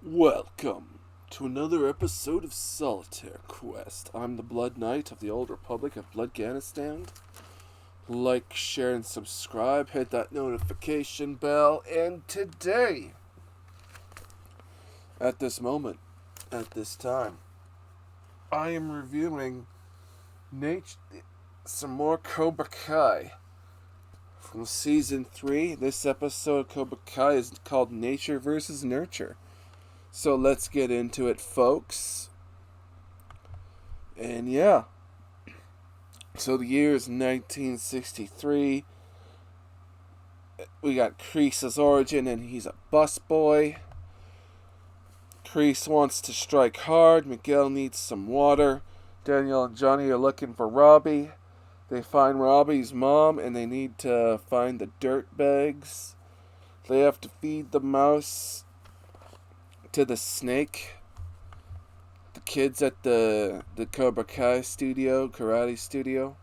Welcome to another episode of Solitaire Quest. I'm the Blood Knight of the Old Republic of Bloodganistan. Like, share, and subscribe. Hit that notification bell. And today, at this moment, at this time, I am reviewing some more Cobra Kai from Season 3. This episode of Cobra Kai is called Nature vs. Nurture. So let's get into it, folks. And yeah. So the year is 1963. We got Kreese's origin, and he's a busboy. Kreese wants to strike hard. Miguel needs some water. Daniel and Johnny are looking for Robbie. They find Robbie's mom, and they need to find the dirt bags. They have to feed the mouse to the snake. The kids at the Cobra Kai studio, karate studio.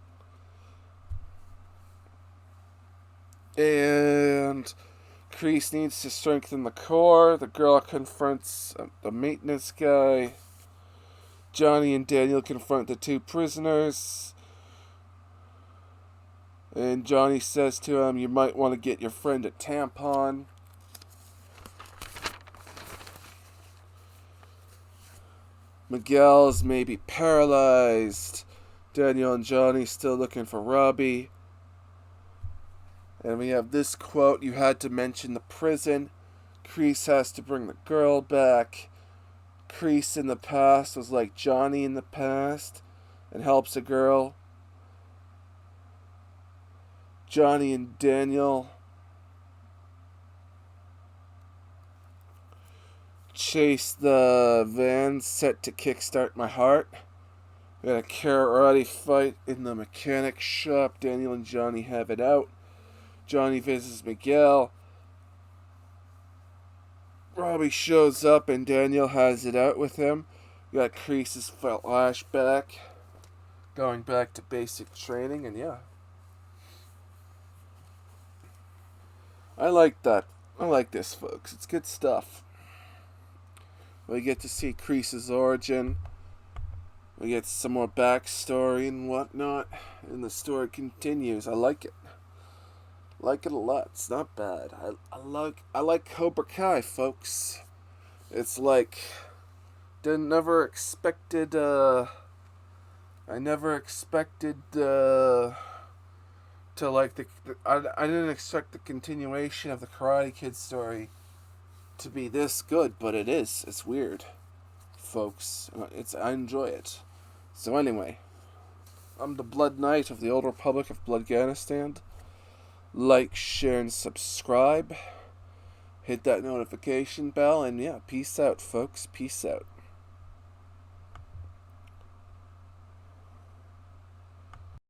And Kreese needs to strengthen the core. The girl confronts the maintenance guy. Johnny and Daniel confront the two prisoners. And Johnny says to him, "You might want to get your friend a tampon." Miguel's maybe paralyzed. Daniel and Johnny still looking for Robbie. And we have this quote: "You had to mention the prison. Kreese has to bring the girl back. Kreese in the past was like Johnny in the past and helps a girl. Johnny and Daniel chase the van set to kickstart my heart. We got a karate fight in the mechanic shop. Daniel and Johnny have it out. Johnny visits Miguel. Robbie shows up and Daniel has it out with him. We got Kreese's flashback, going back to basic training, and yeah. I like that. I like this, folks. It's good stuff. We get to see Kreese's origin. We get some more backstory and whatnot. And the story continues. I like it. Like it a lot. It's not bad. I like Cobra Kai, folks. It's like I never expected to like I didn't expect the continuation of the Karate Kid story to be this good, but it is. It's weird, folks. I enjoy it. So anyway, I'm the Blood Knight of the Old Republic of Bloodganistan. Like, share, and subscribe. Hit that notification bell, and yeah, peace out, folks. Peace out.